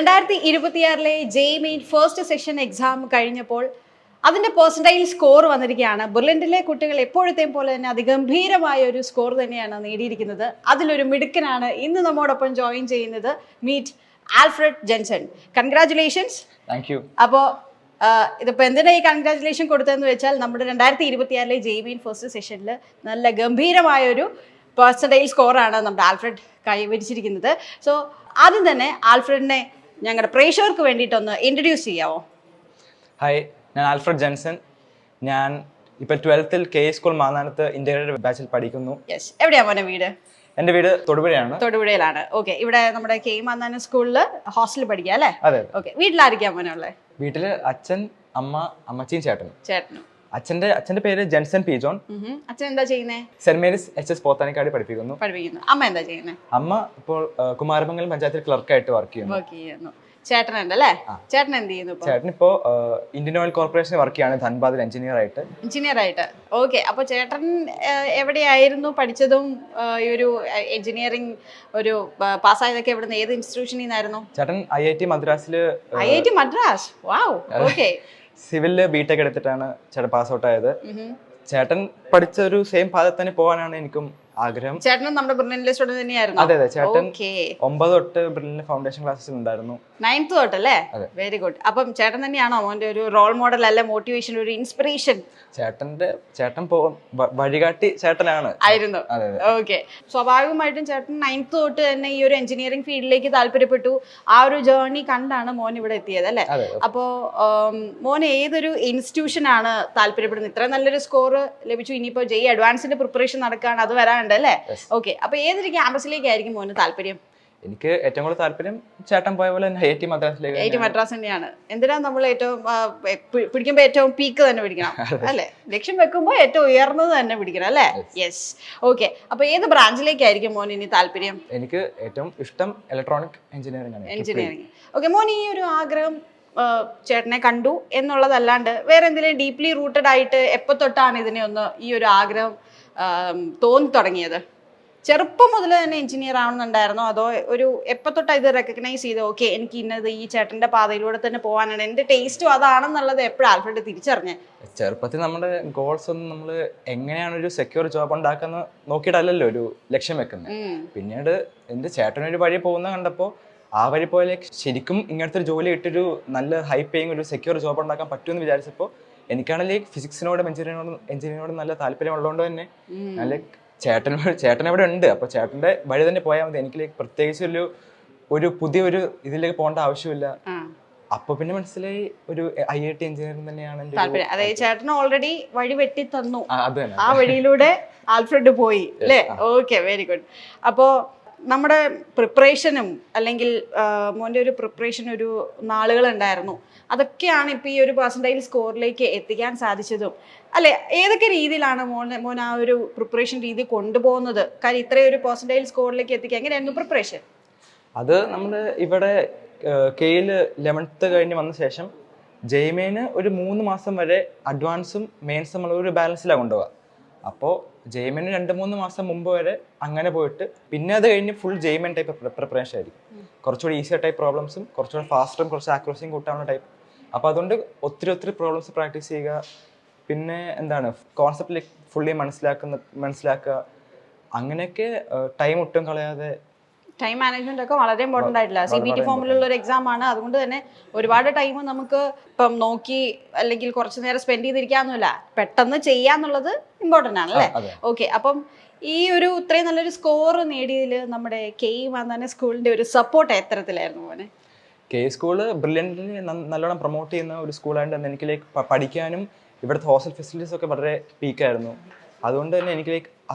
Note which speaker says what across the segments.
Speaker 1: 2026 JEE main first session exam കഴിഞ്ഞപ്പോൾ അതിന്റെ percentile score വന്നിരിക്കുകയാണ്. ബെർലിനിലെ കുട്ടികൾ എപ്പോഴത്തെയും പോലെ തന്നെ അതിഗംഭീരമായ ഒരു സ്കോർ തന്നെയാണ് നേടിയിരിക്കുന്നത്. അതിലൊരു മിടുക്കനാണ് ഇന്ന് നമ്മോടൊപ്പം ജോയിൻ ചെയ്യുന്നത്. Meet Alfred Jenson. Congratulations.
Speaker 2: Thank you.
Speaker 1: അപ്പോൾ ഇതിപ്പോൾ എന്തിനാ ഈ കൺഗ്രാറ്റുലേഷൻ കൊടുത്തതെന്ന് വെച്ചാൽ നമ്മുടെ 2026 ജെഇ മെയിൻ ഫസ്റ്റ് സെഷനിൽ നല്ല ഗംഭീരമായൊരു പെർസെന്റൈൽ സ്കോറാണ് നമ്മുടെ ആൽഫ്രഡ് കൈവരിച്ചിരിക്കുന്നത്. സോ ആദ്യം തന്നെ ആൽഫ്രഡിനെ ഞങ്ങളുടെ പ്രേക്ഷകർക്ക് വേണ്ടിയിട്ടൊന്ന് ഇൻട്രൊഡ്യൂസ് ചെയ്യാമോ?
Speaker 2: ഹായ്, ഞാൻ ആൽഫ്രഡ് ജെൻസൺ. ഞാൻ ഇപ്പോൾ 12th കെ സ്കൂൾ മാന്നാനത്ത് ഇന്റഗ്രേറ്റഡ് ബാച്ചിൽ പഠിക്കുന്നു.
Speaker 1: യെസ്. എവിടെയാ മോനെ വീട്?
Speaker 2: എൻ്റെ വീട് തൊടുപുഴയാണ്.
Speaker 1: തൊടുപുഴയിലാണ്. ഓക്കെ. ഇവിടെ നമ്മുടെ കെ മാന്നാനം സ്കൂളിൽ ഹോസ്റ്റലിൽ പഠിക്കുക അല്ലേ?
Speaker 2: അതെ.
Speaker 1: ഓക്കെ. വീട്ടിലായിരിക്കാ മോനെ ഉള്ളത്?
Speaker 2: വീട്ടിൽ അച്ഛൻ, അമ്മ, അമ്മച്ചിയും ചേട്ടനും.
Speaker 1: ചേട്ടനും.
Speaker 2: അച്ഛൻ്റെ പേര് ജെൻസൺ പി ജോൺ.
Speaker 1: അച്ഛൻ എന്താ ചെയ്യുന്നേ?
Speaker 2: സെന്റ് മേരീസ് HS പോത്താനിക്കാട് പഠിപ്പിക്കുന്നു.
Speaker 1: അമ്മ എന്താ ചെയ്യുന്നത്?
Speaker 2: അമ്മ ഇപ്പോൾ കുമാരമംഗലം പഞ്ചായത്തിൽ ക്ലർക്കായിട്ട് വർക്ക് ചെയ്യുന്നു.
Speaker 1: ചേട്ടൻ ഉണ്ടല്ലേ? ചേട്ടൻ എന്ത് ചെയ്യുന്നു?
Speaker 2: ചേട്ടൻ ഇപ്പോ ഇന്ത്യൻ ഓയിൽ കോർപ്പറേഷനിൽ വർക്ക് ചെയ്യാണ്, ധൻബാദിൽ എഞ്ചിനീയർ ആയിട്ട്. ഓക്കെ. അപ്പൊ ചേട്ടൻ എവിടെയായിരുന്നു പഠിച്ചതും ഈ ഒരു എഞ്ചിനീയറിംഗ് ഒരു പാസ്സായതൊക്കെ എവിടുന്ന്, ഏത് ഇൻസ്റ്റിറ്റ്യൂഷനിൽ നിന്നായിരുന്നു? ചേട്ടൻ IIT മദ്രാസില്.
Speaker 1: IIT മദ്രാസ്. വാവ്. ഓക്കെ.
Speaker 2: സിവിലില് ബിടെക് എടുത്തിട്ടാണ് ചേട്ടൻ പാസ് ഔട്ട് ആയത്. ചേട്ടൻ പഠിച്ച ഒരു സെയിം പാതയിൽ തന്നെ പോകാനാണ് എനിക്കും ആഗ്രഹം.
Speaker 1: ചേട്ടനും നമ്മുടെ ബ്രില്യന്റിലെ സ്റ്റുഡന്റ് തന്നെയായിരുന്നു?
Speaker 2: അതെ. ചേട്ടൻ 9 തൊട്ട് ബ്രില്യന്റ് ഫൗണ്ടേഷൻ ക്ലാസ്സിൽ ഉണ്ടായിരുന്നു.
Speaker 1: 9th തൊട്ടല്ലേ? Very good. അപ്പം ചേട്ടൻ തന്നെയാണോ അവന്റെ ഒരു റോൾ മോഡൽ, അല്ലെ മോട്ടിവേഷൻ, ഒരു ഇൻസ്പിറേഷൻ?
Speaker 2: ചേട്ടൻ വഴികാട്ടി ചേട്ടനാണ്
Speaker 1: ആയിരുന്നു. ഓക്കെ. സ്വാഭാവികമായിട്ടും ചേട്ടൻ 9th തൊട്ട് തന്നെ ഈ ഒരു എഞ്ചിനീയറിംഗ് ഫീൽഡിലേക്ക് താല്പര്യപ്പെട്ടു. ആ ഒരു ജേർണി കണ്ടാണ് മോൻ ഇവിടെ എത്തിയത് അല്ലേ? അപ്പോ മോൻ ഏതൊരു ഇൻസ്റ്റിറ്റ്യൂഷൻ ആണ് താല്പര്യപ്പെടുന്നത്? ഇത്ര നല്ലൊരു സ്കോർ ലഭിച്ചു, ഇനിയിപ്പോ ജെഇ അഡ്വാൻസിന്റെ പ്രിപ്പറേഷൻ നടക്കാണ്, അത് വരാനുണ്ട് അല്ലേ? ഓക്കെ. അപ്പൊ ഏതൊരു ക്യാമ്പസിലേക്കായിരിക്കും മോന് താല്പര്യം?
Speaker 2: എനിക്ക് ഏറ്റവും കൂടുതൽ താല്പര്യം ചേട്ടൻ പോയ പോലെ IIT മദ്രാസിലേക്ക്.
Speaker 1: IIT മദ്രാസ് തന്നെയാണ്. എന്തിനാ നമ്മൾ ഏറ്റവും പിടിക്കുമ്പോൾ ഏറ്റവും പീക്ക് തന്നെ പിടിക്കണം അല്ലേ? ലക്ഷ്യം വെക്കുമ്പോൾ ഏറ്റവും ഉയർന്നത് തന്നെ പിടിക്കണം അല്ലേ? യെസ്. ഓക്കെ. അപ്പൊ ഏത് ബ്രാഞ്ചിലേക്കായിരിക്കും മോൻ ഇനി താല്പര്യം?
Speaker 2: എനിക്ക് ഏറ്റവും ഇഷ്ടം ഇലക്ട്രോണിക് എഞ്ചിനീയറിംഗ്.
Speaker 1: ഓക്കെ. മോൻ ഈ ഒരു ആഗ്രഹം ചേട്ടനെ കണ്ടു എന്നുള്ളതല്ലാണ്ട് വേറെ എന്തെങ്കിലും ഡീപ്ലി റൂട്ടഡ് ആയിട്ട് എപ്പോ തൊട്ടാണ് ഇതിനെ ഒന്ന് ഈ ഒരു ആഗ്രഹം തോന്നി തുടങ്ങിയത്? ചെറുപ്പം മുതൽ തന്നെ എഞ്ചിനീയർ ആവണമെന്നുണ്ടായിരുന്നോ, അതോ ഒരു എപ്പോ തൊട്ടാ ഇത് റെക്കഗ്നൈസ് ചെയ്ത് ഓക്കെ എനിക്ക് ഇന്നത് ഈ ചേട്ടന്റെ പാതയിലൂടെ തന്നെ പോകാനാണ്, എന്റെ ടേസ്റ്റും അതാണെന്നുള്ളത് എപ്പോഴും ആൽഫ്രഡ് തിരിച്ചറിഞ്ഞേ?
Speaker 2: ചെറുപ്പത്തിൽ നമ്മുടെ ഗോൾസ് ഒന്നും നമ്മൾ എങ്ങനെയാണ് ഒരു സെക്യൂർ ജോബ് ഉണ്ടാക്കുന്ന നോക്കിയിട്ടല്ലല്ലോ ഒരു ലക്ഷ്യം വെക്കുന്നത്. പിന്നീട് എന്റെ ചേട്ടനൊരു വഴി പോകുന്ന കണ്ടപ്പോൾ ആ വഴി പോലെ ശരിക്കും ഇങ്ങനത്തെ ഒരു ജോലി ഇട്ടൊരു നല്ല ഹൈ പേയിങ് ഒരു സെക്യൂർ ജോബ് ഉണ്ടാക്കാൻ പറ്റുമെന്ന് വിചാരിച്ചപ്പോൾ എനിക്കാണെങ്കിൽ ഫിസിക്സിനോടും എഞ്ചിനീയറിനോടും നല്ല താല്പര്യം ഉള്ളതുകൊണ്ട് തന്നെ നല്ല ചേട്ടൻ അവിടെ ഉണ്ട്. അപ്പൊ ചേട്ടന്റെ വഴി തന്നെ പോയാൽ മതി, എനിക്ക് പ്രത്യേകിച്ച് ഒരു പുതിയൊരു ഇതിലേക്ക് പോകേണ്ട ആവശ്യമില്ല. അപ്പൊ പിന്നെ മനസ്സിലായി ഒരു IIT എഞ്ചിനീയറിംഗ് തന്നെയാണ്
Speaker 1: താല്പര്യം. അതായത് ചേട്ടൻ ഓൾറെഡി വഴി വെട്ടി തന്നു, ആ വഴിയിലൂടെ ആൽഫ്രഡ് പോയി അല്ലേ? ഓക്കെ. Very good. അപ്പോ നമ്മുടെ പ്രിപ്പറേഷനും അല്ലെങ്കിൽ മോൻ്റെ ഒരു പ്രിപ്പറേഷൻ ഒരു നാളുകൾ ഉണ്ടായിരുന്നു, അതൊക്കെയാണ് ഇപ്പം ഈ ഒരു പെർസെൻറ്റൈൽ സ്കോറിലേക്ക് എത്തിക്കാൻ സാധിച്ചതും അല്ലെ? ഏതൊക്കെ രീതിയിലാണ് മോൻ ആ ഒരു പ്രിപ്പറേഷൻ രീതി കൊണ്ടുപോകുന്നത്? കാര്യം ഇത്രയും ഒരു പെർസെൻറ്റൈൽ സ്കോറിലേക്ക് എത്തിക്കാൻ എങ്ങനെയായിരുന്നു പ്രിപ്പറേഷൻ?
Speaker 2: അത് നമ്മൾ ഇവിടെ കെയിൽ 11th കഴിഞ്ഞ് വന്ന ശേഷം ജെഇ മെയിന് ഒരു 3 മാസം വരെ അഡ്വാൻസും മെയിൻസും നമ്മൾ ഒരു ബാലൻസിലാണ് കൊണ്ടുപോകുക. അപ്പോൾ ജെഇ മെയിന് 2-3 മാസം മുമ്പ് വരെ അങ്ങനെ പോയിട്ട് പിന്നെ അത് കഴിഞ്ഞ് full JEE main type preparation ആയിരിക്കും. കുറച്ചുകൂടി ഈസിയർ ടൈപ്പ് പ്രോബ്ലംസും കുറച്ചുകൂടി ഫാസ്റ്ററും കുറച്ച് ആക്യുറസിയും കൂട്ടാവുന്ന ടൈപ്പ്. അപ്പോൾ അതുകൊണ്ട് ഒത്തിരി പ്രോബ്ലംസ് പ്രാക്ടീസ് ചെയ്യുക. പിന്നെ എന്താണ് കോൺസെപ്റ്റ് ഫുള്ളി മനസ്സിലാക്കുക. അങ്ങനെയൊക്കെ ടൈം ഒട്ടും കളയാതെ.
Speaker 1: ടൈം മാനേജ്മെന്റ് ഒക്കെ വളരെ ഇമ്പോർട്ടൻ്റ് ആയിട്ടില്ല. CBT ഫോമിലുള്ള ഒരു എക്സാം ആണ്. അതുകൊണ്ട് തന്നെ ഒരുപാട് ടൈം നമുക്ക് ഇപ്പം നോക്കി അല്ലെങ്കിൽ കുറച്ച് നേരം സ്പെൻഡ് ചെയ്തിരിക്കാന്നല്ല, പെട്ടെന്ന് ചെയ്യാന്നുള്ളത് ഇമ്പോർട്ടൻ്റ് ആണ് അല്ലേ? ഓക്കെ. അപ്പം ഈ ഒരു ഇത്രയും നല്ലൊരു സ്കോർ നേടിയതിൽ നമ്മുടെ കെ മാന്നാനം സ്കൂളിന്റെ ഒരു സപ്പോർട്ട് എത്തരത്തിലായിരുന്നു മോനെ?
Speaker 2: കെ സ്കൂള് ബ്രില്യൻ്റിനെ നല്ലോണം പ്രൊമോട്ട് ചെയ്യുന്ന ഒരു സ്കൂളായിട്ട് എനിക്ക് പഠിക്കാനും ഇവിടുത്തെ ഹോസ്റ്റൽ ഫെസിലിറ്റീസ് ഒക്കെ വളരെ പീക്കായിരുന്നു. അതുകൊണ്ട് തന്നെ എനിക്ക്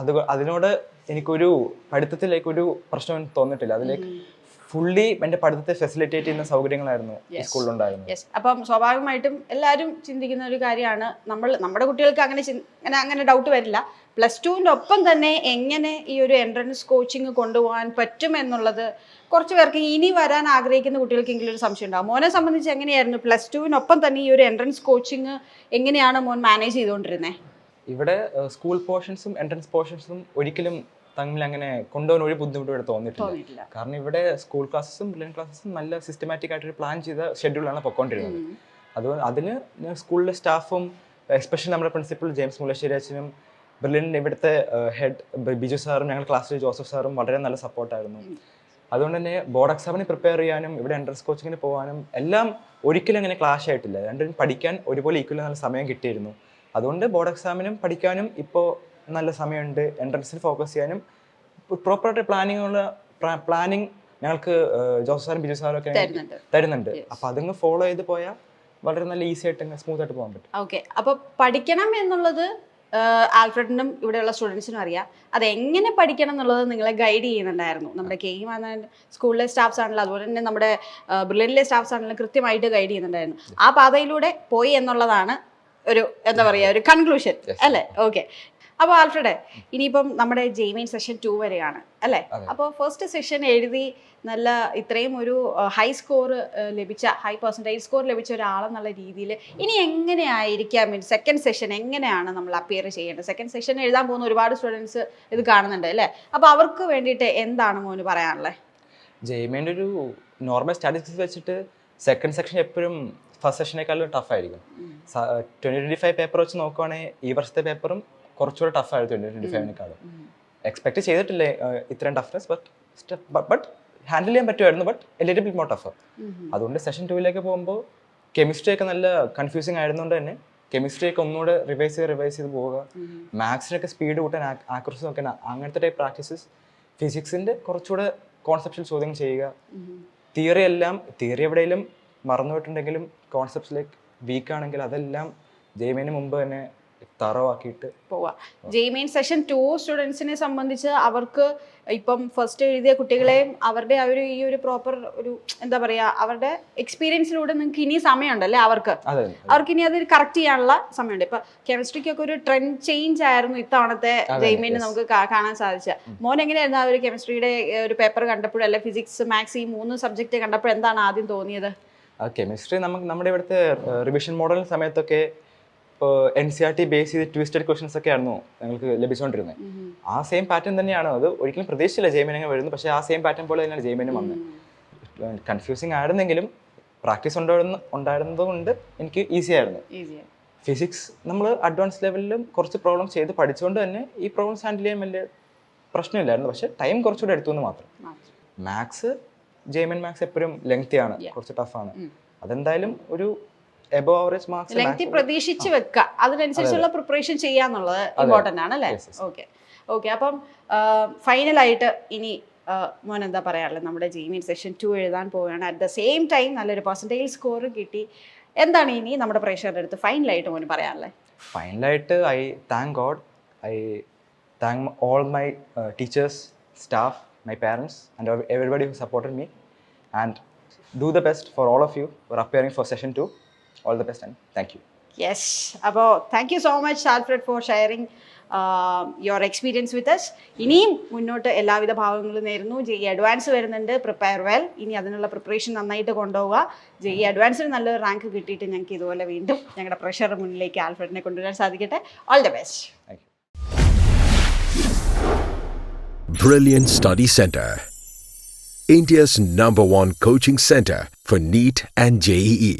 Speaker 2: അതിനോട് എനിക്കൊരു പഠിത്തത്തിലേക്കൊരു പ്രശ്നം തോന്നിയിട്ടില്ല. അതിലേക്ക് ഫുള്ളി എൻ്റെ പഠിത്തത്തെ ഫെസിലിറ്റേറ്റ് ചെയ്യുന്ന സൗകര്യങ്ങളായിരുന്നു ഈ സ്കൂളിലുണ്ടായിരുന്നത്.
Speaker 1: അപ്പം സ്വാഭാവികമായിട്ടും എല്ലാവരും ചിന്തിക്കുന്ന ഒരു കാര്യമാണ്, നമ്മുടെ കുട്ടികൾക്ക് അങ്ങനെ ഡൗട്ട് വരില്ല. +2ൻ്റെ ഒപ്പം തന്നെ എങ്ങനെ ഈ ഒരു എൻട്രൻസ് കോച്ചിങ് കൊണ്ടുപോകാൻ പറ്റും എന്നുള്ളത് കുറച്ച് പേർക്ക് ഇനി വരാൻ ആഗ്രഹിക്കുന്ന കുട്ടികൾക്കെങ്കിലും ഒരു സംശയം ഉണ്ടാവും. മോനെ സംബന്ധിച്ച് എങ്ങനെയായിരുന്നു +2വിനൊപ്പം തന്നെ ഈ ഒരു എൻട്രൻസ് കോച്ചിങ് എങ്ങനെയാണ് മോൻ മാനേജ് ചെയ്തുകൊണ്ടിരുന്നത്?
Speaker 2: ഇവിടെ സ്കൂൾ പോർഷൻസും എൻട്രൻസ് പോർഷൻസും ഒരിക്കലും തമ്മിൽ അങ്ങനെ കൊണ്ടുപോകാൻ ഒരു ബുദ്ധിമുട്ടും ഇവിടെ തോന്നിയിട്ടില്ല. കാരണം ഇവിടെ സ്കൂൾ ക്ലാസ്സസും ബ്രില്യൻ ക്ലാസ്സസും നല്ല സിസ്റ്റമാറ്റിക് ആയിട്ടൊരു പ്ലാൻ ചെയ്ത ഷെഡ്യൂളാണ് പൊയ്ക്കൊണ്ടിരുന്നത്. അതുകൊണ്ട് അതിന് സ്കൂളിലെ സ്റ്റാഫും എസ്പെഷ്യലി നമ്മുടെ പ്രിൻസിപ്പൽ ജെയിംസ് മുല്ലശ്ശേരി അച്ഛനും ബ്രില്യൻ്റെ ഇവിടുത്തെ ഹെഡ് ബിജു സാറും ഞങ്ങളുടെ ക്ലാസ്സിൽ ജോസഫ് സാറും വളരെ നല്ല സപ്പോർട്ടായിരുന്നു. അതുകൊണ്ട് തന്നെ ബോർഡ് എക്സാമിന് പ്രിപ്പയർ ചെയ്യാനും ഇവിടെ എൻട്രൻസ് കോച്ചിങ്ങിന് പോകാനും എല്ലാം ഒരിക്കലും അങ്ങനെ ക്ലാഷ് ആയിട്ടില്ല. രണ്ടും പഠിക്കാൻ ഒരുപോലെ ഈക്വലി നല്ല സമയം കിട്ടിയിരുന്നു. അതുകൊണ്ട് ബോർഡ് എക്സാമിനും പഠിക്കാനും ഇപ്പോൾ നല്ല സമയമുണ്ട്. എൻട്രൻസിൽ ഫോക്കസ് ചെയ്യാനും പ്രോപ്പറായിട്ട് പ്ലാനിങ് ഞങ്ങൾക്ക് ജോസഫ് സാറും ബിജു സാറും ഒക്കെ തരുന്നുണ്ട്. അപ്പോൾ അതങ്ങ് ഫോളോ ചെയ്ത് പോയാൽ വളരെ നല്ല ഈസി ആയിട്ട് സ്മൂത്ത് ആയിട്ട് പോകാൻ പറ്റും.
Speaker 1: ഓക്കെ, അപ്പോൾ പഠിക്കണം എന്നുള്ളത് ആൽഫ്രഡിനും ഇവിടെയുള്ള സ്റ്റുഡൻസിനും അറിയാം. അതെങ്ങനെ പഠിക്കണം എന്നുള്ളത് നിങ്ങളെ ഗൈഡ് ചെയ്യുന്നുണ്ടായിരുന്നു. നമ്മുടെ കെയും സ്കൂളിലെ സ്റ്റാഫ്സ് ആണെങ്കിലും അതുപോലെ തന്നെ നമ്മുടെ ബ്രില്യനിലെ സ്റ്റാഫ്സ് ആണെങ്കിലും കൃത്യമായിട്ട് ഗൈഡ് ചെയ്യുന്നുണ്ടായിരുന്നു. ആ പാതയിലൂടെ പോയി എന്നുള്ളതാണ് ഒരു എന്താ പറയുക ഒരു കൺക്ലൂഷൻ അല്ലേ? ഓക്കെ, അപ്പോൾ ആൽഫ്രഡ് ഇനിയിപ്പം നമ്മുടെ ജെയ്മെയിൻ സെഷൻ 2 വരെയാണ് അല്ലേ? അപ്പോൾ ഫസ്റ്റ് സെഷൻ എഴുതി നല്ല ഇത്രയും ഒരു ഹൈ സ്കോർ ലഭിച്ച ഹൈ പെർസെൻറ്റേജ് സ്കോർ ലഭിച്ച ഒരാളെന്നുള്ള രീതിയിൽ ഇനി എങ്ങനെയായിരിക്കാം സെക്കൻഡ് സെഷൻ എങ്ങനെയാണ് നമ്മൾ അപ്പിയർ ചെയ്യേണ്ടത്? സെക്കൻഡ് സെഷൻ എഴുതാൻ പോകുന്ന ഒരുപാട് സ്റ്റുഡൻസ് ഇത് കാണുന്നുണ്ട് അല്ലേ? അപ്പോൾ അവർക്ക് വേണ്ടിയിട്ട് എന്താണ് മോന് പറയാനുള്ളത്?
Speaker 2: ജെയ്മെയിൻ്റെ ഒരു നോർമൽ സ്റ്റാറ്റിസ്റ്റിക്സ് വെച്ചിട്ട് സെക്കൻഡ് സെക്ഷൻ എപ്പോഴും ഫസ്റ്റ് സെഷനേക്കാളും ടഫായിരിക്കും. 2025 പേപ്പർ വെച്ച് നോക്കുവാണെങ്കിൽ ഈ വർഷത്തെ പേപ്പറും കുറച്ചുകൂടെ ടഫായിരുന്നു 2025-നേക്കാളും. എക്സ്പെക്ട് ചെയ്തിട്ടില്ലേ ഇത്രയും ടഫ്നെസ്, ബട്ട് ഹാൻഡിൽ ചെയ്യാൻ പറ്റുമായിരുന്നു, but A little bit more tougher. അതുകൊണ്ട് സെഷൻ 2 പോകുമ്പോൾ കെമിസ്ട്രി ഒക്കെ നല്ല കൺഫ്യൂസിങ് ആയിരുന്നുകൊണ്ട് തന്നെ കെമിസ്ട്രി ഒക്കെ ഒന്നുകൂടെ റിവൈസ് ചെയ്ത് പോവുക. മാത്സിനൊക്കെ സ്പീഡ് കൂട്ടാൻ ആക്യുറസി നോക്കാൻ അങ്ങനത്തെ ടൈപ്പ് പ്രാക്ടീസസ്. ഫിസിക്സിൻ്റെ കുറച്ചുകൂടെ കോൺസെപ്ഷ്യൽ ചോദ്യം ചെയ്യുക. തിയറി എവിടെയെങ്കിലും മറന്നുപോയിട്ടുണ്ടെങ്കിലും കോൺസെപ്റ്റ്സിലേക്ക് വീക്ക് ആണെങ്കിൽ അതെല്ലാം ജെയ്മെയിന് മുമ്പ് തന്നെ തറവാക്കിയിട്ട്
Speaker 1: പോവാം. ജെയ്മെയിൻ സെഷൻ 2 സ്റ്റുഡൻസിനെ സംബന്ധിച്ച് അവർക്ക് ഇപ്പം ഫസ്റ്റ് എഴുതിയ കുട്ടികളെയും അവരുടെ ഈ ഒരു പ്രോപ്പർ ഒരു എന്താ പറയുക അവരുടെ എക്സ്പീരിയൻസിലൂടെ നിങ്ങൾക്ക് ഇനി സമയമുണ്ടല്ലേ അവർക്ക് ഇനി അത് കറക്റ്റ് ചെയ്യാനുള്ള സമയമുണ്ട്. ഇപ്പൊ കെമിസ്ട്രിക്കൊക്കെ ഒരു ട്രെൻഡ് ചേഞ്ച് ആയിരുന്നു ഇത്തവണത്തെ ജെയ്മെയിന് നമുക്ക് കാണാൻ സാധിച്ച. മോൻ എങ്ങനെയായിരുന്നു ആ ഒരു കെമിസ്ട്രിയുടെ ഒരു പേപ്പർ കണ്ടപ്പോഴും അല്ലെ ഫിസിക്സ് മാത്സ് ഈ 3 സബ്ജക്റ്റ് കണ്ടപ്പോൾ എന്താണ് ആദ്യം തോന്നിയത്?
Speaker 2: കെമിസ്ട്രി നമ്മുടെ ഇവിടുത്തെ റിവിഷൻ മോഡൽ സമയത്തൊക്കെ ഇപ്പോൾ NCERT ബേസ് ചെയ്ത് ട്വിസ്റ്റഡ് ക്വസ്റ്റൻസ് ഒക്കെ ആയിരുന്നു ഞങ്ങൾക്ക് ലഭിച്ചുകൊണ്ടിരുന്നത്. ആ സെയിം പാറ്റേൺ തന്നെയാണ്. അത് ഒരിക്കലും പ്രതീക്ഷിച്ചില്ല ജെയ്മെയിൻ അങ്ങനെ വരുന്നു, പക്ഷേ ആ സെയിം പാറ്റേൺ പോലെ തന്നെയാണ് ജെയ്മെയിനും വന്നത്. കൺഫ്യൂസിങ് ആയിരുന്നെങ്കിലും പ്രാക്ടീസ് ഉണ്ടായിരുന്നത് കൊണ്ട് എനിക്ക് ഈസി ആയിരുന്നു. ഫിസിക്സ് നമ്മൾ അഡ്വാൻസ് ലെവലിലും കുറച്ച് പ്രോബ്ലംസ് ചെയ്ത് പഠിച്ചുകൊണ്ട് തന്നെ ഈ പ്രോബ്ലംസ് ഹാൻഡിൽ ചെയ്യാൻ വലിയ പ്രശ്നമില്ലായിരുന്നു, പക്ഷേ ടൈം കുറച്ചുകൂടെ എടുത്തു എന്ന് മാത്രം. മാത്സ് ജെയ്മെയിൻ മാത്സ് എപ്പോഴും ലെങ്തിയാണ്, കുറച്ച് ടഫാണ്. അതെന്തായാലും ഒരു എബോ ആവറേജ് മാർക്സ്
Speaker 1: പ്രതീക്ഷിച്ച് വെക്കുക, അതിനനുസരിച്ചുള്ള പ്രിപ്പറേഷൻ ചെയ്യാന്നുള്ളത് ഇമ്പോർട്ടന്റ് ആണ് അല്ലേ? ഓക്കെ. അപ്പം ഫൈനലായിട്ട് ഇനി മോൻ എന്താ പറയാനുള്ളത്? നമ്മുടെ ജെയ്മെയിൻ സെഷൻ 2 എഴുതാൻ പോവുകയാണ്. അറ്റ് ദ സെയിം ടൈം നല്ലൊരു പെർസെൻറ്റേജ് സ്കോർ കിട്ടി. എന്താണ് ഇനി നമ്മുടെ പ്രേക്ഷകരുടെ അടുത്ത് ഫൈനലായിട്ട് മോന് പറയാനുള്ളത്?
Speaker 2: ഫൈനലായിട്ട് I thank God, I thank all my teachers, staff, my parents and everybody who supported me, and do the best for all of you who are appearing for session 2. All the best and thank you.
Speaker 1: Yes, അപ്പോൾ thank you so much Alfred for sharing your experience with us. ഇനിയും മുന്നോട്ട് എല്ലാവിധ ഭാവങ്ങളും നേരുന്നു. JEE advance വരുന്നുണ്ട്, prepare well. ഇനി അതിനുള്ള preparation നന്നായിട്ട് കൊണ്ടുപോവുക. JEE അഡ്വാൻസിന് നല്ലൊരു റാങ്ക് കിട്ടിയിട്ട് ഞങ്ങൾക്ക് ഇതുപോലെ വീണ്ടും ഞങ്ങളുടെ പ്രഷറുടെ മുന്നിലേക്ക് ആൽഫ്രഡിനെ കൊണ്ടുവരാൻ സാധിക്കട്ടെ. All the best.
Speaker 2: Thank you.
Speaker 3: Brilliant Study Center, India's #1 coaching center for NEET and JEE.